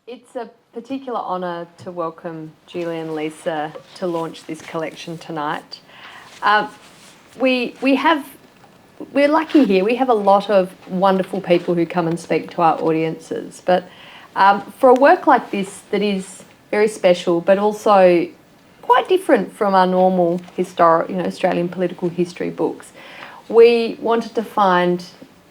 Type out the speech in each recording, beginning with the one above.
It's a particular honour to welcome Julian Leeser to launch this collection tonight. We're lucky here. We have a lot of wonderful people who come and speak to our audiences, but for a work like this that is very special, but also quite different from our normal Australian political history books, we wanted to find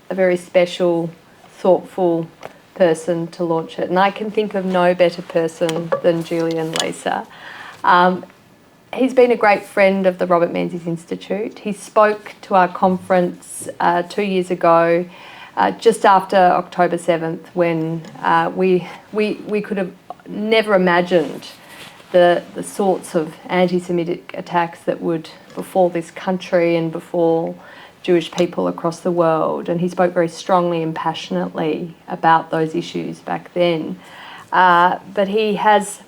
a very special, thoughtful person to launch it, and I can think of no better person than Julian Leeser. He's been a great friend of the Robert Menzies Institute. He spoke to our conference 2 years ago, just after October 7th, when we could have never imagined the sorts of anti-Semitic attacks that would befall this country and befall Jewish people across the world, and he spoke very strongly and passionately about those issues back then. But he has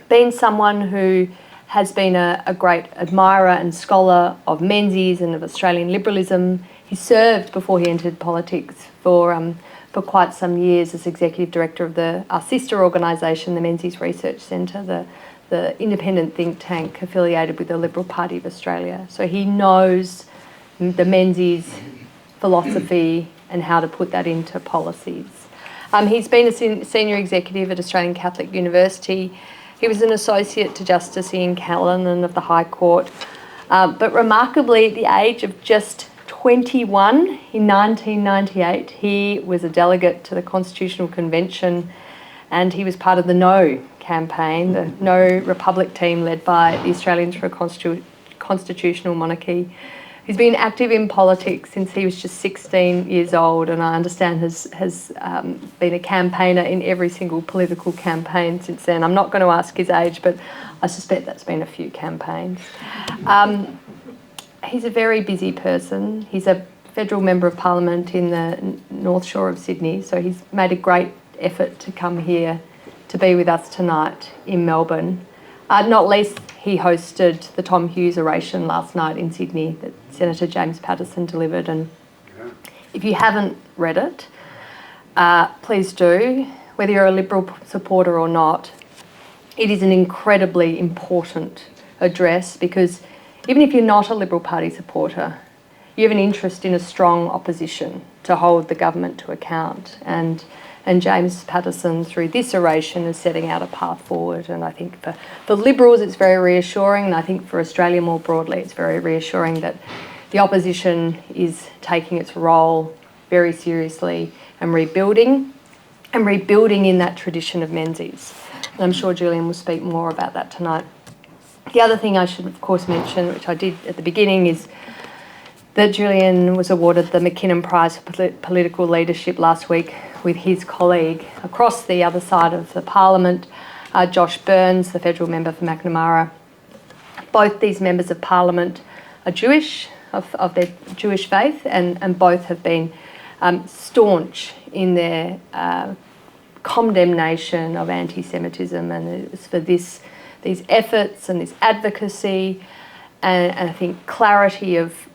been someone who has been a great admirer and scholar of Menzies and of Australian liberalism. He served, before he entered politics, for quite some years as executive director of our sister organisation, the Menzies Research Centre, the independent think tank affiliated with the Liberal Party of Australia. So he knows the Menzies philosophy and how to put that into policies. He's been a senior executive at Australian Catholic University. He was an associate to Justice Ian Callanan of the High Court, but remarkably, at the age of just 21 in 1998, he was a delegate to the Constitutional Convention, and he was part of the No campaign, the No Republic team led by the Australians for a Constitutional Monarchy. He's been active in politics since he was just 16 years old, and I understand has been a campaigner in every single political campaign since then. I'm not going to ask his age, but I suspect that's been a few campaigns. He's a very busy person. He's a federal member of parliament in the North Shore of Sydney, so he's made a great effort to come here to be with us tonight in Melbourne. Not least, he hosted the Tom Hughes oration last night in Sydney that Senator James Patterson delivered, and if you haven't read it, please do. Whether you're a Liberal supporter or not, it is an incredibly important address, because even if you're not a Liberal Party supporter, you have an interest in a strong opposition to hold the government to account, and James Patterson, through this oration, is setting out a path forward. And I think for Liberals it's very reassuring, and I think for Australia more broadly it's very reassuring that the opposition is taking its role very seriously and rebuilding in that tradition of Menzies. And I'm sure Julian will speak more about that tonight. The other thing I should of course mention, which I did at the beginning, is that Julian was awarded the McKinnon Prize for Political Leadership last week with his colleague across the other side of the Parliament, Josh Burns, the federal member for Macnamara. Both these members of Parliament are Jewish, of their Jewish faith, and both have been staunch in their condemnation of anti-Semitism, and it's for these efforts and this advocacy and I think clarity of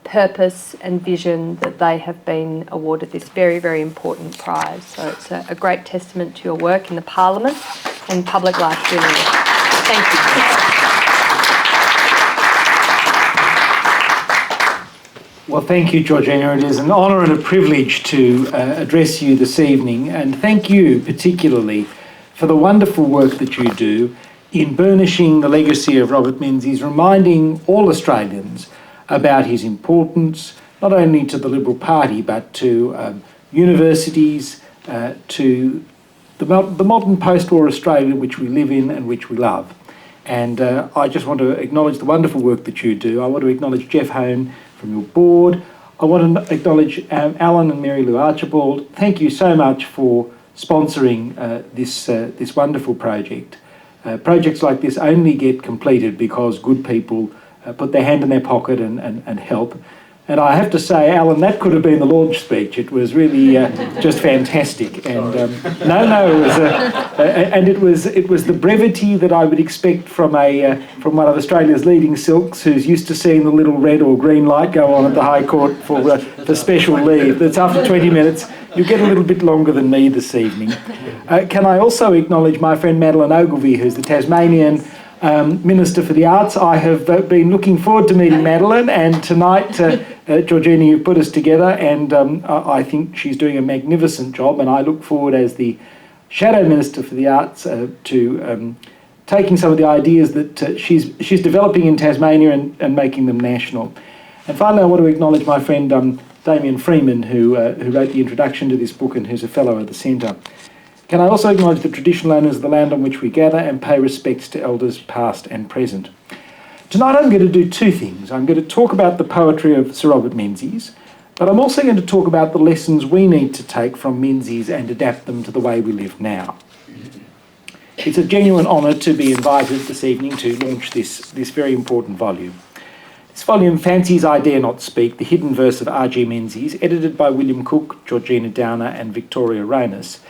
purpose and vision that they have been awarded this very, very important prize. So it's a great testament to your work in the Parliament and public life generally. Thank you. Well, thank you, Georgina. It is an honour and a privilege to address you this evening, and thank you particularly for the wonderful work that you do in burnishing the legacy of Robert Menzies, reminding all Australians about his importance, not only to the Liberal Party, but to universities, to the modern post-war Australia which we live in and which we love. And I just want to acknowledge the wonderful work that you do. I want to acknowledge Jeff Hone from your board. I want to acknowledge Alan and Mary Lou Archibald. Thank you so much for sponsoring this wonderful project. Projects like this only get completed because good people put their hand in their pocket and help. And I have to say, Alan, that could have been the launch speech. It was really just fantastic. And it was the brevity that I would expect from one of Australia's leading silks, who's used to seeing the little red or green light go on at the High Court for special leave. That's after 20 minutes. You get a little bit longer than me this evening. Can I also acknowledge my friend Madeline Ogilvie, who's the Tasmanian Minister for the Arts. I have been looking forward to meeting Madeline, and tonight, Georgina, you've put us together, and I think she's doing a magnificent job, and I look forward as the Shadow Minister for the Arts to taking some of the ideas that she's developing in Tasmania and making them national. And finally, I want to acknowledge my friend Damien Freeman, who wrote the introduction to this book and who's a fellow at the Centre. Can I also acknowledge the traditional owners of the land on which we gather and pay respects to elders past and present. Tonight I'm going to do two things. I'm going to talk about the poetry of Sir Robert Menzies, but I'm also going to talk about the lessons we need to take from Menzies and adapt them to the way we live now. It's a genuine honour to be invited this evening to launch this very important volume. This volume, Fancies, I Dare Not Speak, The Hidden Verse of R.G. Menzies, edited by William Cook, Georgina Downer and Victoria Reynos,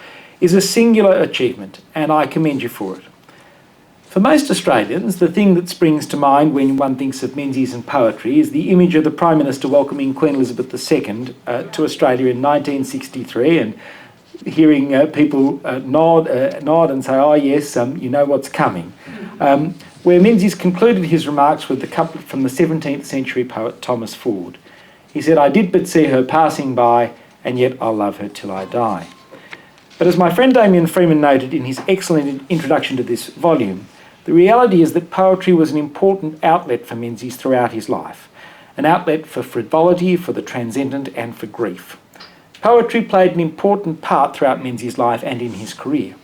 is a singular achievement, and I commend you for it. For most Australians, the thing that springs to mind when one thinks of Menzies and poetry is the image of the Prime Minister welcoming Queen Elizabeth II to Australia in 1963 and hearing people nod and say, oh yes, you know what's coming. Where Menzies concluded his remarks with the couplet from the 17th century poet Thomas Ford. He said, I did but see her passing by, and yet I'll love her till I die. But as my friend Damien Freeman noted in his excellent introduction to this volume, the reality is that poetry was an important outlet for Menzies throughout his life, an outlet for frivolity, for the transcendent and for grief. Poetry played an important part throughout Menzies' life and in his career.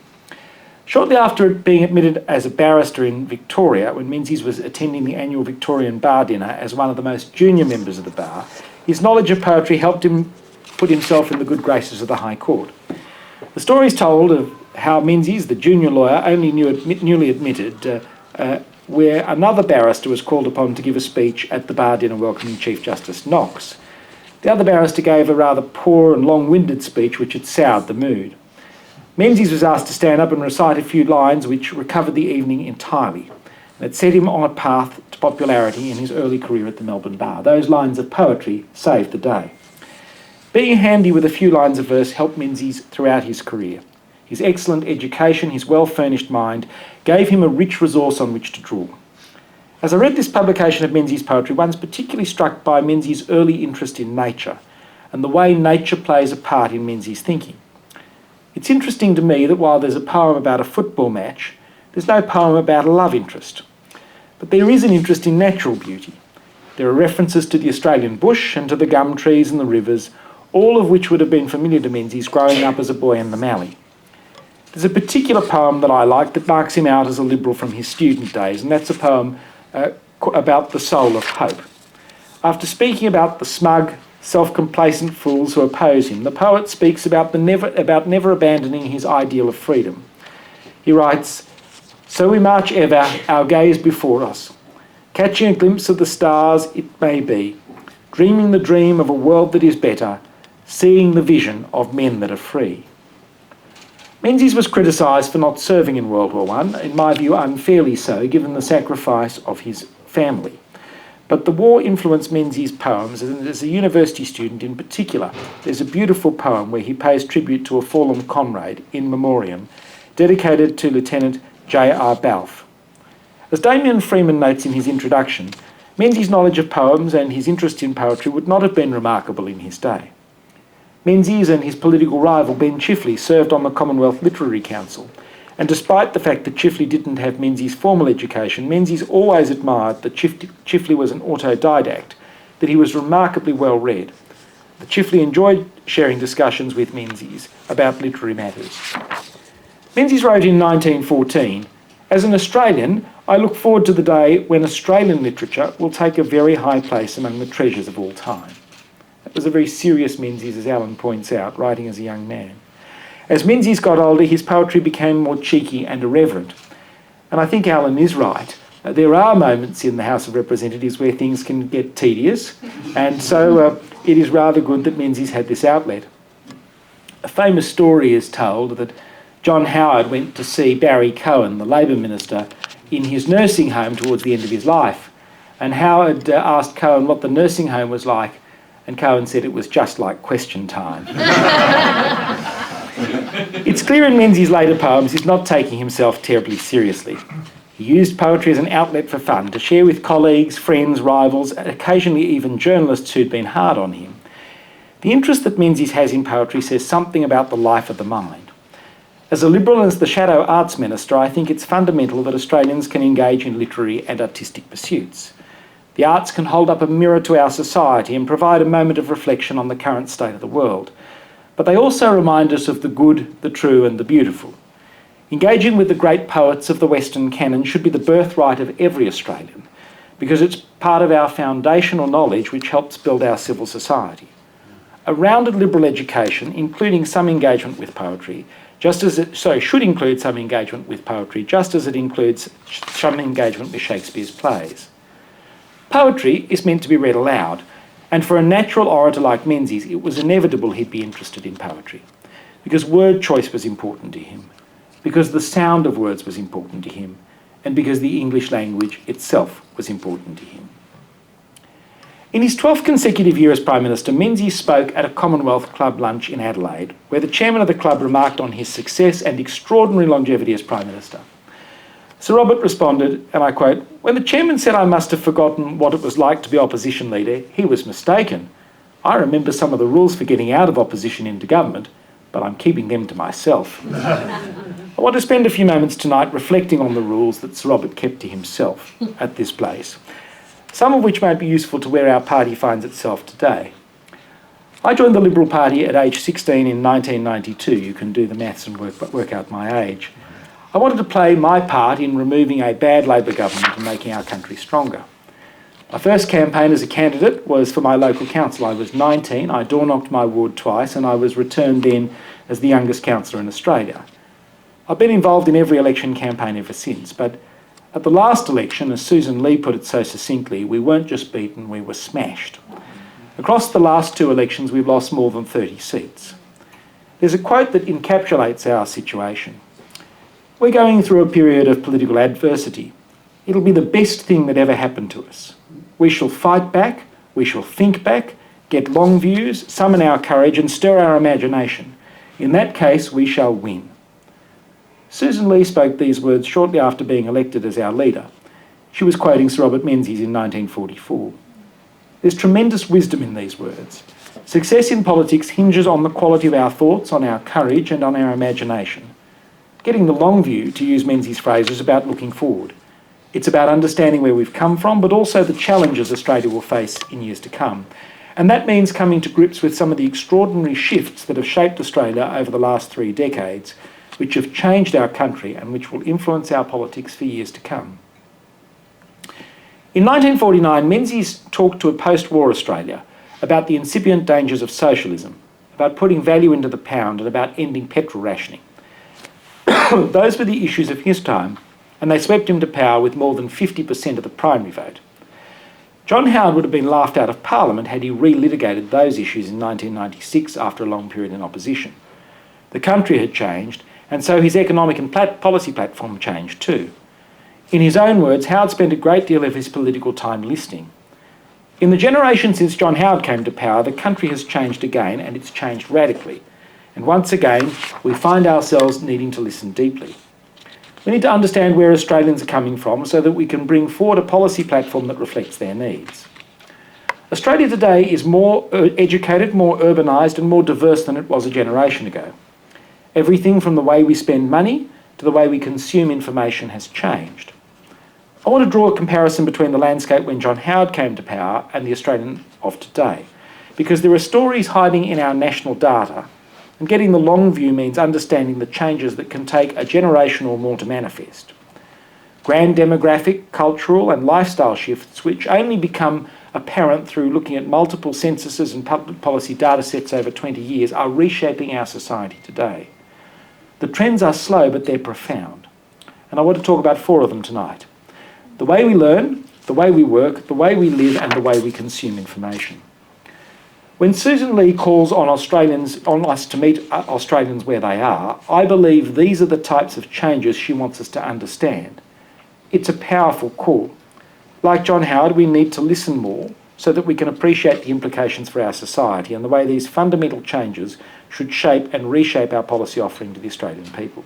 Shortly after being admitted as a barrister in Victoria, when Menzies was attending the annual Victorian Bar Dinner as one of the most junior members of the bar, his knowledge of poetry helped him put himself in the good graces of the High Court. The story is told of how Menzies, the junior lawyer, only newly admitted, where another barrister was called upon to give a speech at the bar dinner welcoming Chief Justice Knox. The other barrister gave a rather poor and long-winded speech which had soured the mood. Menzies was asked to stand up and recite a few lines which recovered the evening entirely, and it set him on a path to popularity in his early career at the Melbourne bar. Those lines of poetry saved the day. Being handy with a few lines of verse helped Menzies throughout his career. His excellent education, his well-furnished mind, gave him a rich resource on which to draw. As I read this publication of Menzies' poetry, one's particularly struck by Menzies' early interest in nature and the way nature plays a part in Menzies' thinking. It's interesting to me that while there's a poem about a football match, there's no poem about a love interest. But there is an interest in natural beauty. There are references to the Australian bush and to the gum trees and the rivers, all of which would have been familiar to Menzies growing up as a boy in the Mallee. There's a particular poem that I like that marks him out as a liberal from his student days, and that's a poem about the soul of hope. After speaking about the smug, self-complacent fools who oppose him, the poet speaks about never abandoning his ideal of freedom. He writes, so we march ever, our gaze before us, catching a glimpse of the stars it may be, dreaming the dream of a world that is better, seeing the vision of men that are free. Menzies was criticised for not serving in World War I, in my view unfairly so, given the sacrifice of his family. But the war influenced Menzies' poems, and as a university student in particular, there's a beautiful poem where he pays tribute to a fallen comrade, in memoriam, dedicated to Lieutenant J.R. Balfe. As Damien Freeman notes in his introduction, Menzies' knowledge of poems and his interest in poetry would not have been remarkable in his day. Menzies and his political rival Ben Chifley served on the Commonwealth Literary Council, and despite the fact that Chifley didn't have Menzies' formal education, Menzies always admired that Chifley was an autodidact, that he was remarkably well read. That Chifley enjoyed sharing discussions with Menzies about literary matters. Menzies wrote in 1914, as an Australian, I look forward to the day when Australian literature will take a very high place among the treasures of all time. That was a very serious Menzies, as Alan points out, writing as a young man. As Menzies got older, his poetry became more cheeky and irreverent. And I think Alan is right. There are moments in the House of Representatives where things can get tedious, and so it is rather good that Menzies had this outlet. A famous story is told that John Howard went to see Barry Cohen, the Labor Minister, in his nursing home towards the end of his life. And Howard asked Cohen what the nursing home was like, and Cohen said it was just like question time. It's clear in Menzies' later poems he's not taking himself terribly seriously. He used poetry as an outlet for fun, to share with colleagues, friends, rivals, and occasionally even journalists who'd been hard on him. The interest that Menzies has in poetry says something about the life of the mind. As a Liberal and as the Shadow Arts Minister, I think it's fundamental that Australians can engage in literary and artistic pursuits. The arts can hold up a mirror to our society and provide a moment of reflection on the current state of the world. But they also remind us of the good, the true and the beautiful. Engaging with the great poets of the Western canon should be the birthright of every Australian, because it's part of our foundational knowledge which helps build our civil society. A rounded liberal education, including some engagement with poetry, should include some engagement with poetry, just as it includes some engagement with Shakespeare's plays. Poetry is meant to be read aloud, and for a natural orator like Menzies, it was inevitable he'd be interested in poetry, because word choice was important to him, because the sound of words was important to him, and because the English language itself was important to him. In his 12th consecutive year as Prime Minister, Menzies spoke at a Commonwealth Club lunch in Adelaide, where the chairman of the club remarked on his success and extraordinary longevity as Prime Minister. Sir Robert responded, and I quote, "When the chairman said I must have forgotten what it was like to be opposition leader, he was mistaken. I remember some of the rules for getting out of opposition into government, but I'm keeping them to myself." I want to spend a few moments tonight reflecting on the rules that Sir Robert kept to himself at this place, some of which might be useful to where our party finds itself today. I joined the Liberal Party at age 16 in 1992. You can do the maths and work out my age. I wanted to play my part in removing a bad Labor government and making our country stronger. My first campaign as a candidate was for my local council. I was 19, I door-knocked my ward twice, and I was returned then as the youngest councillor in Australia. I've been involved in every election campaign ever since, but at the last election, as Susan Lee put it so succinctly, we weren't just beaten, we were smashed. Across the last two elections, we've lost more than 30 seats. There's a quote that encapsulates our situation. We're going through a period of political adversity. It'll be the best thing that ever happened to us. We shall fight back, we shall think back, get long views, summon our courage and stir our imagination. In that case, we shall win. Susan Lee spoke these words shortly after being elected as our leader. She was quoting Sir Robert Menzies in 1944. There's tremendous wisdom in these words. Success in politics hinges on the quality of our thoughts, on our courage and on our imagination. Getting the long view, to use Menzies' phrase, is about looking forward. It's about understanding where we've come from, but also the challenges Australia will face in years to come. And that means coming to grips with some of the extraordinary shifts that have shaped Australia over the last 3 decades, which have changed our country and which will influence our politics for years to come. In 1949, Menzies talked to a post-war Australia about the incipient dangers of socialism, about putting value into the pound and about ending petrol rationing. Those were the issues of his time, and they swept him to power with more than 50% of the primary vote. John Howard would have been laughed out of Parliament had he relitigated those issues in 1996 after a long period in opposition. The country had changed, and so his economic and policy platform changed too. In his own words, Howard spent a great deal of his political time listening. In the generation since John Howard came to power, the country has changed again, and it's changed radically. And once again, we find ourselves needing to listen deeply. We need to understand where Australians are coming from so that we can bring forward a policy platform that reflects their needs. Australia today is more educated, more urbanised and more diverse than it was a generation ago. Everything from the way we spend money to the way we consume information has changed. I want to draw a comparison between the landscape when John Howard came to power and the Australian of today, because there are stories hiding in our national data, and getting the long view means understanding the changes that can take a generation or more to manifest. Grand demographic, cultural and lifestyle shifts, which only become apparent through looking at multiple censuses and public policy data sets over 20 years, are reshaping our society today. The trends are slow, but they're profound. And I want to talk about 4 of them tonight. The way we learn, the way we work, the way we live, and the way we consume information. When Susan Lee calls on us to meet Australians where they are, I believe these are the types of changes she wants us to understand. It's a powerful call. Like John Howard, we need to listen more so that we can appreciate the implications for our society and the way these fundamental changes should shape and reshape our policy offering to the Australian people.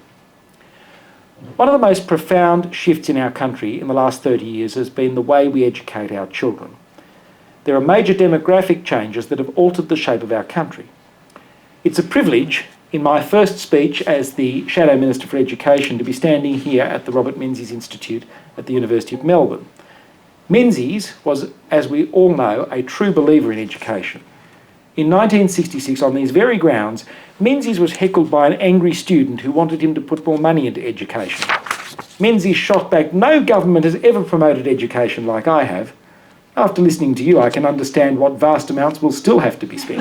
One of the most profound shifts in our country in the last 30 years has been the way we educate our children. There are major demographic changes that have altered the shape of our country. It's a privilege, in my first speech as the Shadow Minister for Education, to be standing here at the Robert Menzies Institute at the University of Melbourne. Menzies was, as we all know, a true believer in education. In 1966, on these very grounds, Menzies was heckled by an angry student who wanted him to put more money into education. Menzies shot back, "No government has ever promoted education like I have. After listening to you, I can understand what vast amounts will still have to be spent."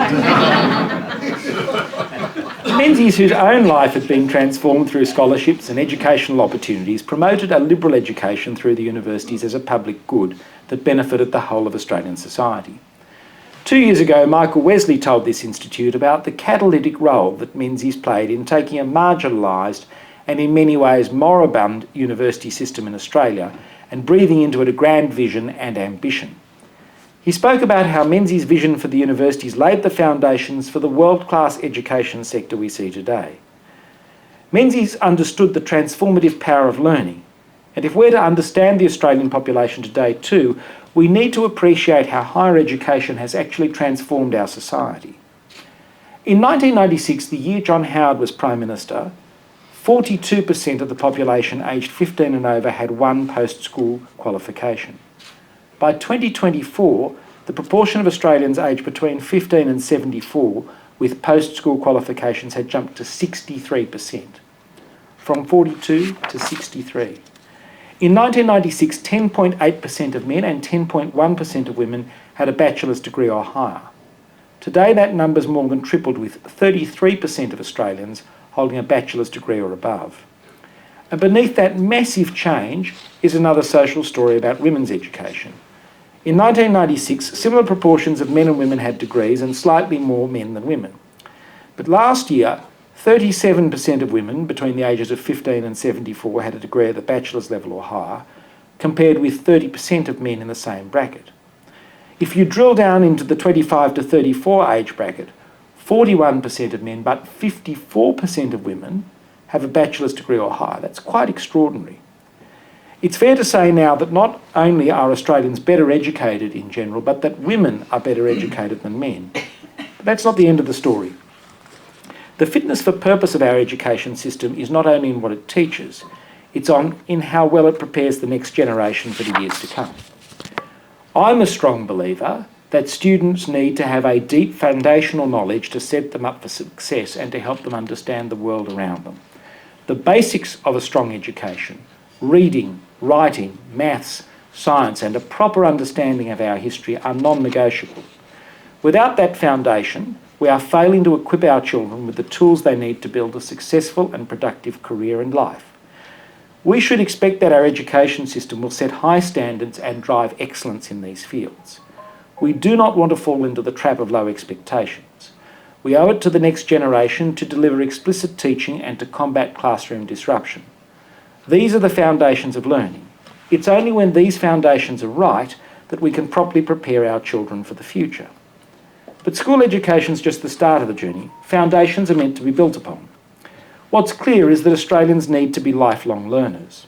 Menzies, whose own life had been transformed through scholarships and educational opportunities, promoted a liberal education through the universities as a public good that benefited the whole of Australian society. 2 years ago, Michael Wesley told this institute about the catalytic role that Menzies played in taking a marginalised and in many ways moribund university system in Australia and breathing into it a grand vision and ambition. He spoke about how Menzies' vision for the universities laid the foundations for the world-class education sector we see today. Menzies understood the transformative power of learning, and if we're to understand the Australian population today too, we need to appreciate how higher education has actually transformed our society. In 1996, the year John Howard was Prime Minister, 42% of the population aged 15 and over had one post-school qualification. By 2024, the proportion of Australians aged between 15 and 74 with post-school qualifications had jumped to 63%, from 42 to 63. In 1996, 10.8% of men and 10.1% of women had a bachelor's degree or higher. Today, that number's more than tripled, with 33% of Australians holding a bachelor's degree or above. And beneath that massive change is another social story about women's education. In 1996, similar proportions of men and women had degrees and slightly more men than women. But last year, 37% of women between the ages of 15 and 74 had a degree at the bachelor's level or higher, compared with 30% of men in the same bracket. If you drill down into the 25 to 34 age bracket, 41% of men but 54% of women have a bachelor's degree or higher. That's quite extraordinary. It's fair to say now that not only are Australians better educated in general, but that women are better educated than men. But that's not the end of the story. The fitness for purpose of our education system is not only in what it teaches, it's in how well it prepares the next generation for the years to come. I'm a strong believer that students need to have a deep foundational knowledge to set them up for success and to help them understand the world around them. The basics of a strong education, reading, writing, maths, science, and a proper understanding of our history are non-negotiable. Without that foundation, we are failing to equip our children with the tools they need to build a successful and productive career in life. We should expect that our education system will set high standards and drive excellence in these fields. We do not want to fall into the trap of low expectations. We owe it to the next generation to deliver explicit teaching and to combat classroom disruption. These are the foundations of learning. It's only when these foundations are right that we can properly prepare our children for the future. But school education is just the start of the journey. Foundations are meant to be built upon. What's clear is that Australians need to be lifelong learners.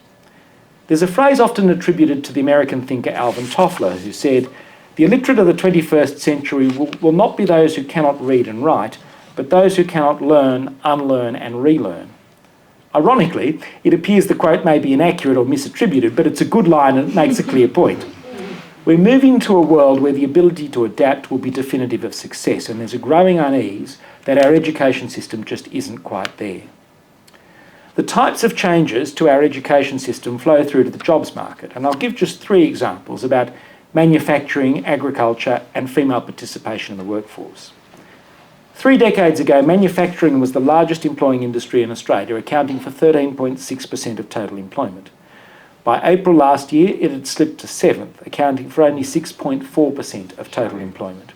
There's a phrase often attributed to the American thinker Alvin Toffler, who said, "The illiterate of the 21st century will not be those who cannot read and write, but those who cannot learn, unlearn and relearn." Ironically, it appears the quote may be inaccurate or misattributed, but it's a good line and it makes a clear point. We're moving to a world where the ability to adapt will be definitive of success, and there's a growing unease that our education system just isn't quite there. The types of changes to our education system flow through to the jobs market, and I'll give just 3 examples about manufacturing, agriculture and female participation in the workforce. 3 decades ago, manufacturing was the largest employing industry in Australia, accounting for 13.6% of total employment. By April last year, it had slipped to 7th, accounting for only 6.4% of total employment.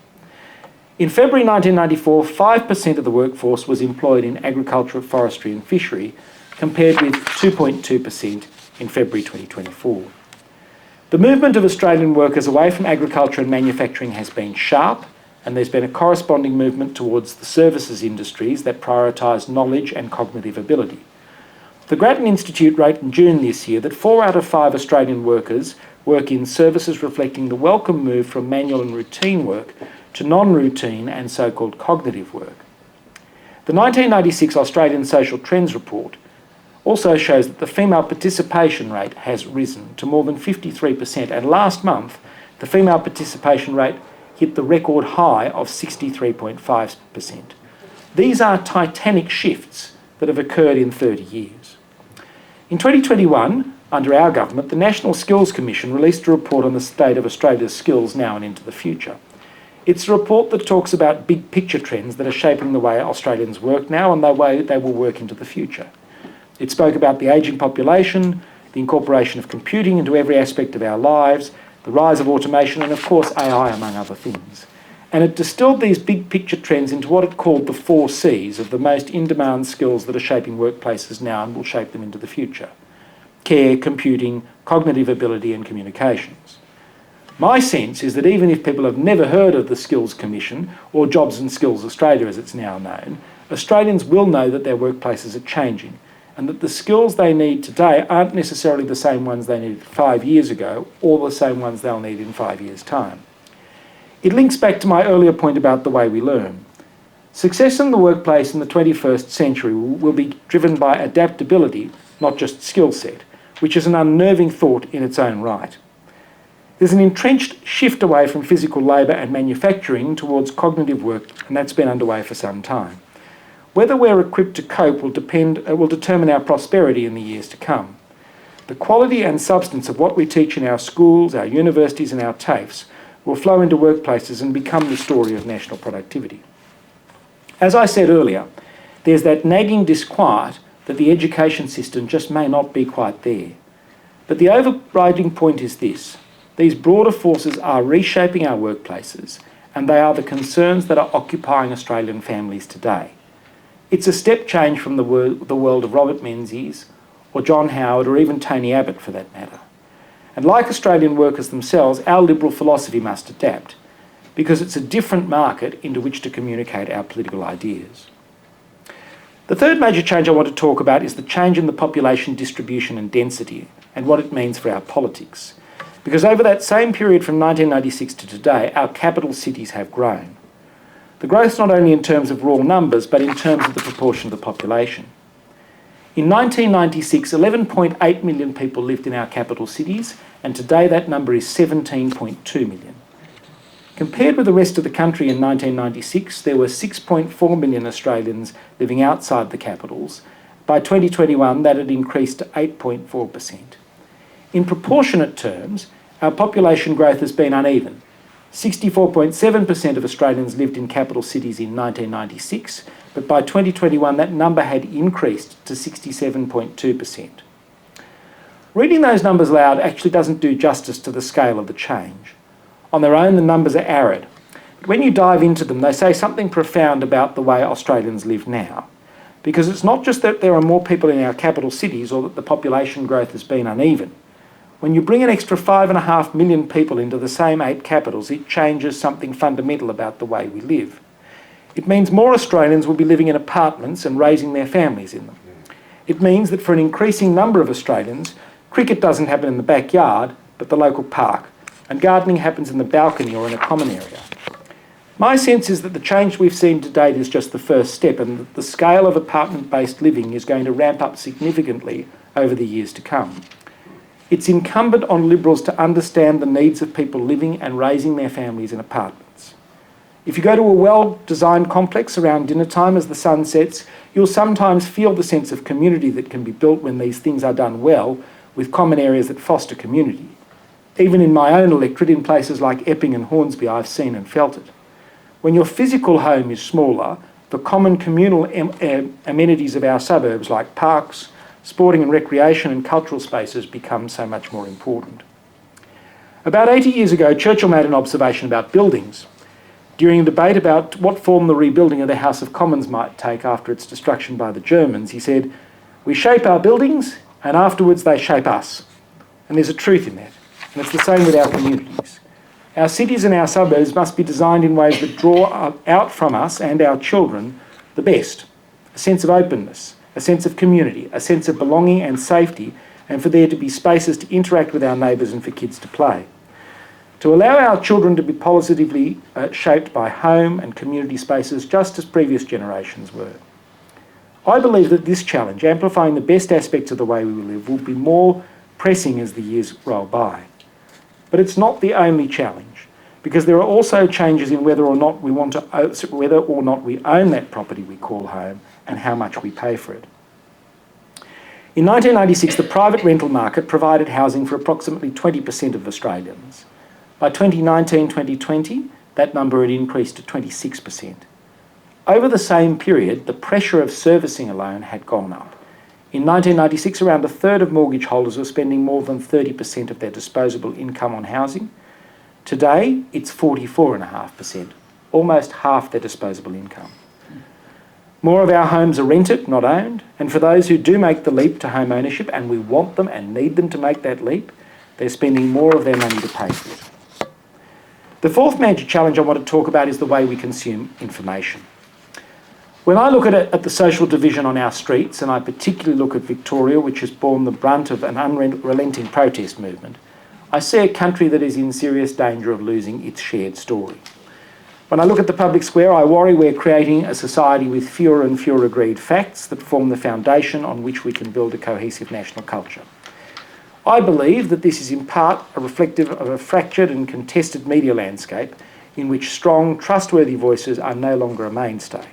In February 1994, 5% of the workforce was employed in agriculture, forestry and fishery, compared with 2.2% in February 2024. The movement of Australian workers away from agriculture and manufacturing has been sharp, and there's been a corresponding movement towards the services industries that prioritise knowledge and cognitive ability. The Grattan Institute wrote in June this year that 4 out of 5 Australian workers work in services reflecting the welcome move from manual and routine work to non-routine and so-called cognitive work. The 1996 Australian Social Trends Report also shows that the female participation rate has risen to more than 53%, and last month the female participation rate hit the record high of 63.5%. These are titanic shifts that have occurred in 30 years. In 2021, under our government, the National Skills Commission released a report on the state of Australia's skills now and into the future. It's a report that talks about big picture trends that are shaping the way Australians work now and the way they will work into the future. It spoke about the ageing population, the incorporation of computing into every aspect of our lives, the rise of automation, and of course AI, among other things. And it distilled these big picture trends into what it called the 4 Cs of the most in-demand skills that are shaping workplaces now and will shape them into the future: care, computing, cognitive ability, and communications. My sense is that even if people have never heard of the Skills Commission, or Jobs and Skills Australia as it's now known, Australians will know that their workplaces are changing, and that the skills they need today aren't necessarily the same ones they needed 5 years ago, or the same ones they'll need in 5 years' time. It links back to my earlier point about the way we learn. Success in the workplace in the 21st century will be driven by adaptability, not just skill set, which is an unnerving thought in its own right. There's an entrenched shift away from physical labour and manufacturing towards cognitive work, and that's been underway for some time. Whether we're equipped to cope will determine our prosperity in the years to come. The quality and substance of what we teach in our schools, our universities and our TAFEs will flow into workplaces and become the story of national productivity. As I said earlier, there's that nagging disquiet that the education system just may not be quite there. But the overriding point is this: these broader forces are reshaping our workplaces, and they are the concerns that are occupying Australian families today. It's a step change from the world of Robert Menzies, or John Howard, or even Tony Abbott for that matter. And like Australian workers themselves, our liberal philosophy must adapt, because it's a different market into which to communicate our political ideas. The third major change I want to talk about is the change in the population distribution and density, and what it means for our politics. Because over that same period from 1996 to today, our capital cities have grown. The growth not only in terms of raw numbers, but in terms of the proportion of the population. In 1996, 11.8 million people lived in our capital cities, and today that number is 17.2 million. Compared with the rest of the country in 1996, there were 6.4 million Australians living outside the capitals. By 2021, that had increased to 8.4%. In proportionate terms, our population growth has been uneven. 64.7% of Australians lived in capital cities in 1996, but by 2021 that number had increased to 67.2%. Reading those numbers aloud actually doesn't do justice to the scale of the change. On their own, the numbers are arid. But when you dive into them, they say something profound about the way Australians live now. Because it's not just that there are more people in our capital cities or that the population growth has been uneven. When you bring an extra 5.5 million people into the same 8 capitals, it changes something fundamental about the way we live. It means more Australians will be living in apartments and raising their families in them. It means that for an increasing number of Australians, cricket doesn't happen in the backyard, but the local park, and gardening happens in the balcony or in a common area. My sense is that the change we've seen to date is just the first step, and that the scale of apartment-based living is going to ramp up significantly over the years to come. It's incumbent on Liberals to understand the needs of people living and raising their families in apartments. If you go to a well-designed complex around dinner time as the sun sets, you'll sometimes feel the sense of community that can be built when these things are done well, with common areas that foster community. Even in my own electorate, in places like Epping and Hornsby, I've seen and felt it. When your physical home is smaller, the common communal amenities of our suburbs like parks, sporting and recreation and cultural spaces become so much more important. About 80 years ago, Churchill made an observation about buildings. During a debate about what form the rebuilding of the House of Commons might take after its destruction by the Germans, he said, "We shape our buildings and afterwards they shape us." And there's a truth in that. And it's the same with our communities. Our cities and our suburbs must be designed in ways that draw out from us and our children the best. A sense of openness, a sense of community, a sense of belonging and safety, and for there to be spaces to interact with our neighbours and for kids to play. To allow our children to be positively shaped by home and community spaces just as previous generations were. I believe that this challenge, amplifying the best aspects of the way we live, will be more pressing as the years roll by. But it's not the only challenge, because there are also changes in whether or not we own that property we call home and how much we pay for it. In 1996, the private rental market provided housing for approximately 20% of Australians. By 2019-2020, that number had increased to 26%. Over the same period, the pressure of servicing a loan had gone up. In 1996, around a third of mortgage holders were spending more than 30% of their disposable income on housing. Today, it's 44.5%, almost half their disposable income. More of our homes are rented, not owned, and for those who do make the leap to home ownership, and we want them and need them to make that leap, they're spending more of their money to pay for it. The fourth major challenge I want to talk about is the way we consume information. When I look at the social division on our streets, and I particularly look at Victoria, which has borne the brunt of an unrelenting protest movement, I see a country that is in serious danger of losing its shared story. When I look at the public square, I worry we're creating a society with fewer and fewer agreed facts that form the foundation on which we can build a cohesive national culture. I believe that this is in part reflective of a fractured and contested media landscape in which strong, trustworthy voices are no longer a mainstay.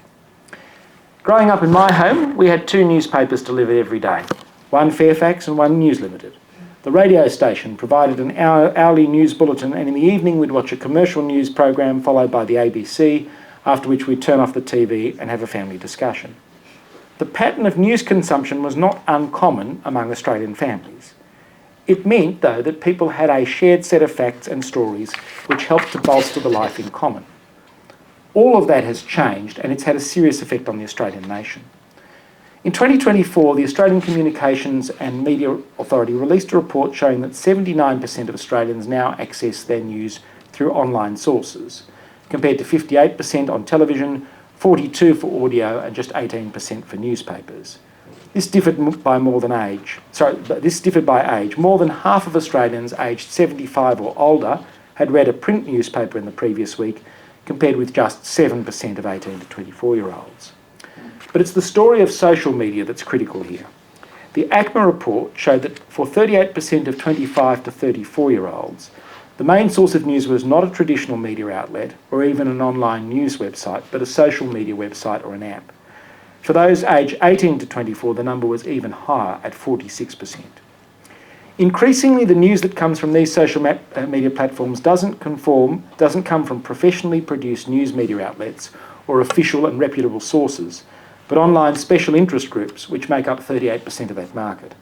Growing up in my home, we had two newspapers delivered every day, one Fairfax and one News Limited. The radio station provided an hourly news bulletin, and in the evening we'd watch a commercial news program followed by the ABC, after which we'd turn off the TV and have a family discussion. The pattern of news consumption was not uncommon among Australian families. It meant, though, that people had a shared set of facts and stories which helped to bolster the life in common. All of that has changed, and it's had a serious effect on the Australian nation. In 2024, the Australian Communications and Media Authority released a report showing that 79% of Australians now access their news through online sources, compared to 58% on television, 42% for audio, and just 18% for newspapers. This differed by age. More than half of Australians aged 75 or older had read a print newspaper in the previous week, compared with just 7% of 18 to 24-year-olds. But it's the story of social media that's critical here. The ACMA report showed that for 38% of 25 to 34-year-olds, the main source of news was not a traditional media outlet or even an online news website, but a social media website or an app. For those aged 18 to 24, the number was even higher at 46%. Increasingly, the news that comes from these social media platforms doesn't come from professionally produced news media outlets or official and reputable sources, but online special interest groups, which make up 38% of that market.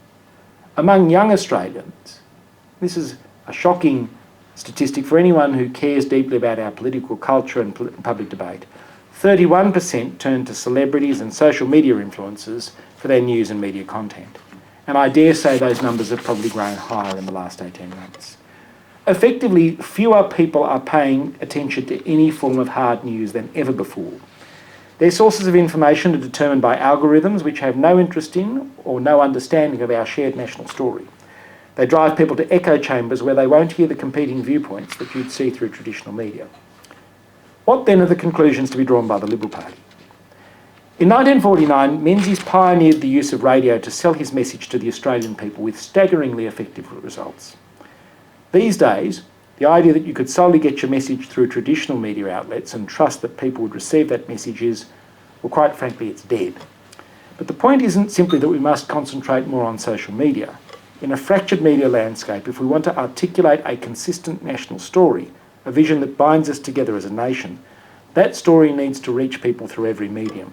Among young Australians, this is a shocking statistic for anyone who cares deeply about our political culture and public debate. 31% turn to celebrities and social media influencers for their news and media content. And I dare say those numbers have probably grown higher in the last 18 months. Effectively, fewer people are paying attention to any form of hard news than ever before. Their sources of information are determined by algorithms which have no interest in or no understanding of our shared national story. They drive people to echo chambers where they won't hear the competing viewpoints that you'd see through traditional media. What then are the conclusions to be drawn by the Liberal Party? In 1949, Menzies pioneered the use of radio to sell his message to the Australian people with staggeringly effective results. These days, the idea that you could solely get your message through traditional media outlets and trust that people would receive that message is, well, quite frankly, it's dead. But the point isn't simply that we must concentrate more on social media. In a fractured media landscape, if we want to articulate a consistent national story, a vision that binds us together as a nation, that story needs to reach people through every medium.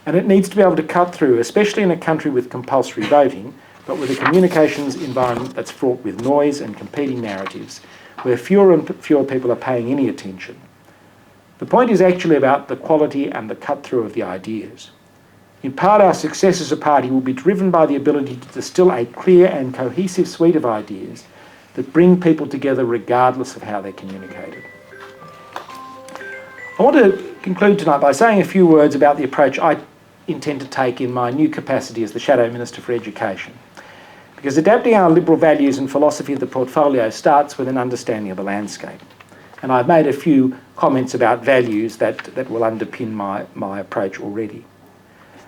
And it needs to be able to cut through, especially in a country with compulsory voting, but with a communications environment that's fraught with noise and competing narratives, where fewer and fewer people are paying any attention. The point is actually about the quality and the cut-through of the ideas. In part, our success as a party will be driven by the ability to distill a clear and cohesive suite of ideas that bring people together regardless of how they're communicated. I want to conclude tonight by saying a few words about the approach I intend to take in my new capacity as the Shadow Minister for Education. Because adapting our liberal values and philosophy of the portfolio starts with an understanding of the landscape. And I've made a few comments about values that will underpin my approach already.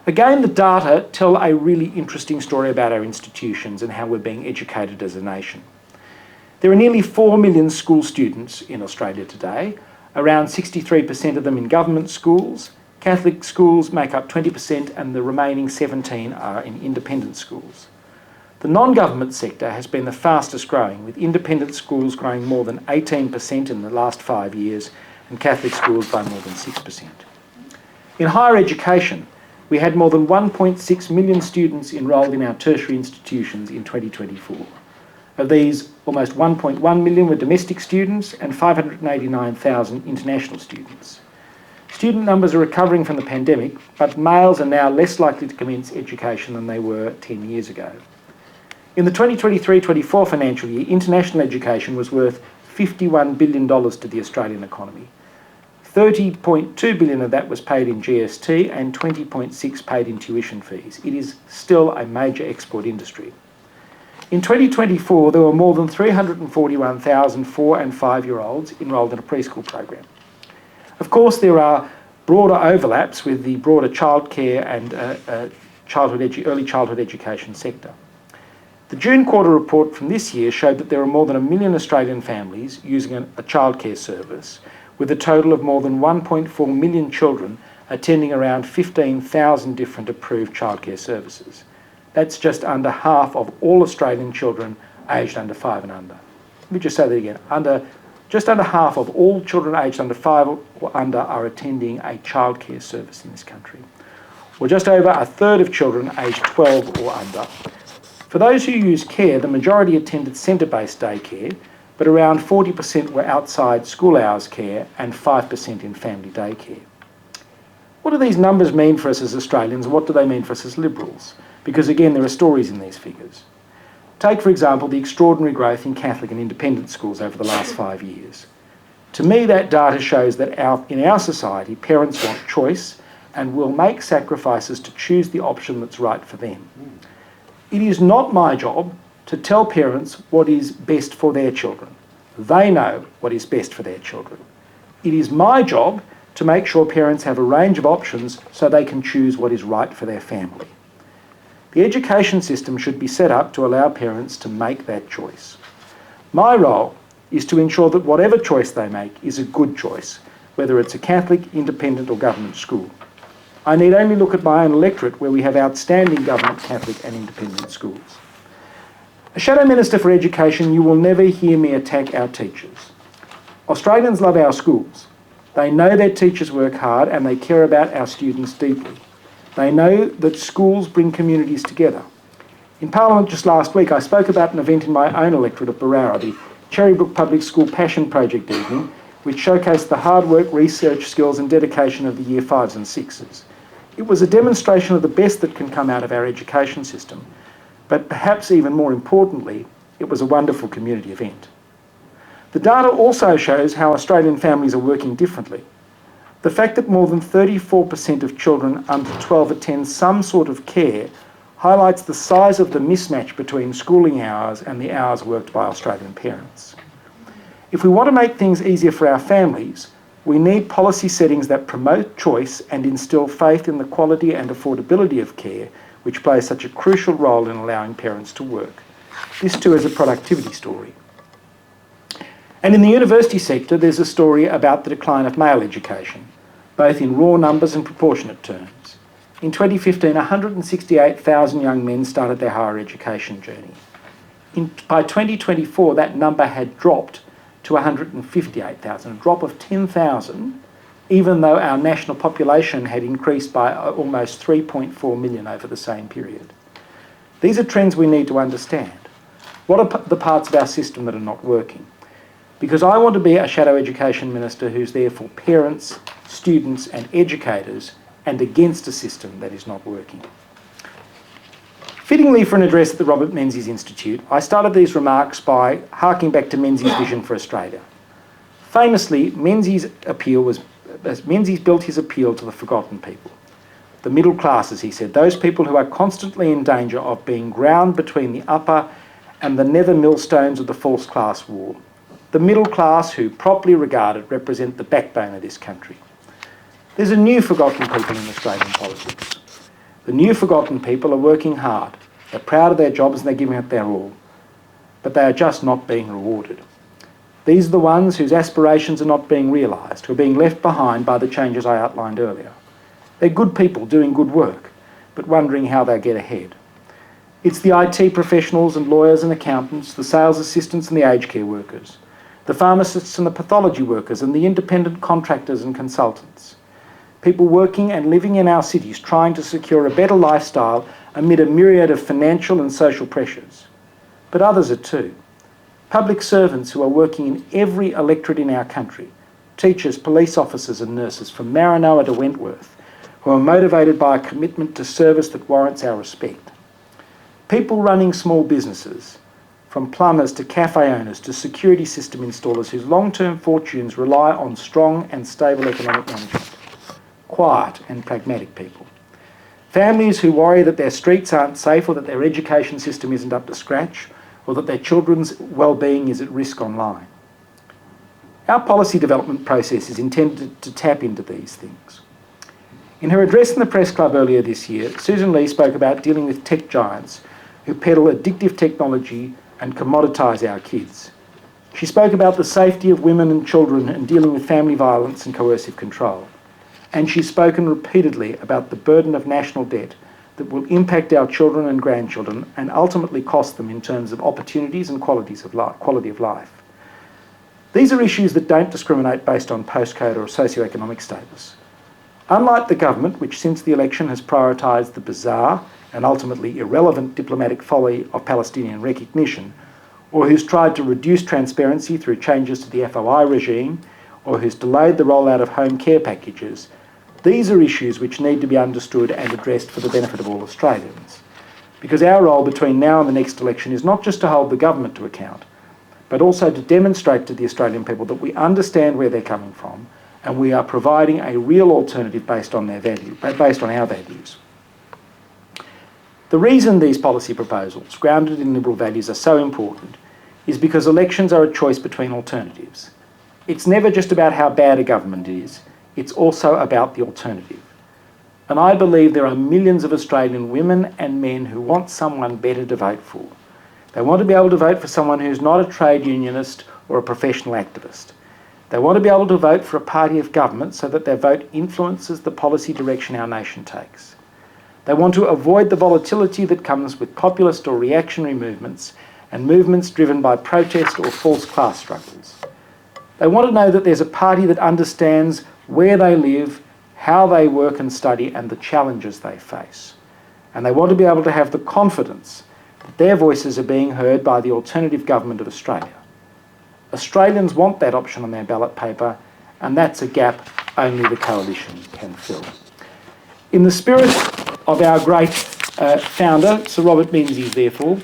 Again, the data tell a really interesting story about our institutions and how we're being educated as a nation. There are nearly 4 million school students in Australia today, around 63% of them in government schools. Catholic schools make up 20% and the remaining 17 are in independent schools. The non-government sector has been the fastest growing, with independent schools growing more than 18% in the last 5 years and Catholic schools by more than 6%. In higher education, we had more than 1.6 million students enrolled in our tertiary institutions in 2024. Of these, almost 1.1 million were domestic students and 589,000 international students. Student numbers are recovering from the pandemic, but males are now less likely to commence education than they were 10 years ago. In the 2023-24 financial year, international education was worth $51 billion to the Australian economy. 30.2 billion of that was paid in GST and 20.6 paid in tuition fees. It is still a major export industry. In 2024, there were more than 341,000 4- and 5-year-olds enrolled in a preschool program. Of course, there are broader overlaps with the broader childcare and early childhood education sector. The June quarter report from this year showed that there are more than 1 million Australian families using a childcare service, with a total of more than 1.4 million children attending around 15,000 different approved childcare services. That's just under half of all Australian children aged under 5 and under. Let me just say that again. Just under half of all children aged under 5 or under are attending a childcare service in this country, or just over a third of children aged 12 or under. For those who use care, the majority attended centre-based daycare, but around 40% were outside school hours care and 5% in family daycare. What do these numbers mean for us as Australians? What do they mean for us as Liberals? Because again, there are stories in these figures. Take, for example, the extraordinary growth in Catholic and independent schools over the last 5 years. To me, that data shows that in our society, parents want choice and will make sacrifices to choose the option that's right for them. It is not my job to tell parents what is best for their children. They know what is best for their children. It is my job to make sure parents have a range of options so they can choose what is right for their family. The education system should be set up to allow parents to make that choice. My role is to ensure that whatever choice they make is a good choice, whether it's a Catholic, independent or government school. I need only look at my own electorate where we have outstanding government, Catholic and independent schools. As Shadow Minister for Education, you will never hear me attack our teachers. Australians love our schools. They know their teachers work hard and they care about our students deeply. They know that schools bring communities together. In Parliament just last week, I spoke about an event in my own electorate of Barara, the Cherrybrook Public School Passion Project evening, which showcased the hard work, research skills and dedication of the Year 5s and 6s. It was a demonstration of the best that can come out of our education system, but perhaps even more importantly, it was a wonderful community event. The data also shows how Australian families are working differently. The fact that more than 34% of children under 12 attend some sort of care highlights the size of the mismatch between schooling hours and the hours worked by Australian parents. If we want to make things easier for our families, we need policy settings that promote choice and instill faith in the quality and affordability of care, which plays such a crucial role in allowing parents to work. This too is a productivity story. And in the university sector, there's a story about the decline of male education, both in raw numbers and proportionate terms. In 2015, 168,000 young men started their higher education journey. By 2024, that number had dropped to 158,000, a drop of 10,000, even though our national population had increased by almost 3.4 million over the same period. These are trends we need to understand. What are the parts of our system that are not working? Because I want to be a shadow education minister who's there for parents, students and educators and against a system that is not working. Fittingly for an address at the Robert Menzies Institute, I started these remarks by harking back to Menzies' vision for Australia. Famously, Menzies built his appeal to the forgotten people. The middle classes, he said, those people who are constantly in danger of being ground between the upper and the nether millstones of the false class war. The middle class who, properly regarded, represent the backbone of this country. There's a new forgotten people in Australian politics. The new forgotten people are working hard. They're proud of their jobs and they're giving it their all. But they are just not being rewarded. These are the ones whose aspirations are not being realised, who are being left behind by the changes I outlined earlier. They're good people doing good work, but wondering how they'll get ahead. It's the IT professionals and lawyers and accountants, the sales assistants and the aged care workers, the pharmacists and the pathology workers and the independent contractors and consultants. People working and living in our cities trying to secure a better lifestyle amid a myriad of financial and social pressures. But others are too. Public servants who are working in every electorate in our country, teachers, police officers and nurses from Maranoa to Wentworth, who are motivated by a commitment to service that warrants our respect. People running small businesses, from plumbers to cafe owners to security system installers whose long-term fortunes rely on strong and stable economic management. Quiet and pragmatic people. Families who worry that their streets aren't safe or that their education system isn't up to scratch or that their children's well-being is at risk online. Our policy development process is intended to tap into these things. In her address in the Press Club earlier this year, Susan Lee spoke about dealing with tech giants who peddle addictive technology and commoditise our kids. She spoke about the safety of women and children and dealing with family violence and coercive control. And she's spoken repeatedly about the burden of national debt that will impact our children and grandchildren and ultimately cost them in terms of opportunities and quality of life. These are issues that don't discriminate based on postcode or socioeconomic status. Unlike the government, which since the election has prioritised the bizarre and ultimately irrelevant diplomatic folly of Palestinian recognition, or who's tried to reduce transparency through changes to the FOI regime, or who's delayed the rollout of home care packages, these are issues which need to be understood and addressed for the benefit of all Australians. Because our role between now and the next election is not just to hold the government to account, but also to demonstrate to the Australian people that we understand where they're coming from and we are providing a real alternative based on our values. The reason these policy proposals, grounded in liberal values, are so important is because elections are a choice between alternatives. It's never just about how bad a government is, it's also about the alternative. And I believe there are millions of Australian women and men who want someone better to vote for. They want to be able to vote for someone who's not a trade unionist or a professional activist. They want to be able to vote for a party of government so that their vote influences the policy direction our nation takes. They want to avoid the volatility that comes with populist or reactionary movements and movements driven by protest or false class struggles. They want to know that there's a party that understands where they live, how they work and study, and the challenges they face. And they want to be able to have the confidence that their voices are being heard by the alternative government of Australia. Australians want that option on their ballot paper, and that's a gap only the coalition can fill. In the spirit of our great founder, Sir Robert Menzies, therefore,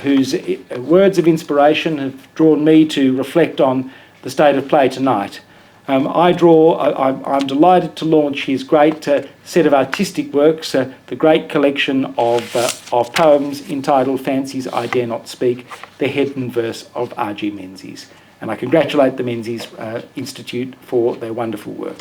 whose words of inspiration have drawn me to reflect on the state of play tonight, I'm delighted to launch his great set of artistic works, the great collection of poems entitled Fancies, I Dare Not Speak, the Hidden Verse of R.G. Menzies. And I congratulate the Menzies Institute for their wonderful work.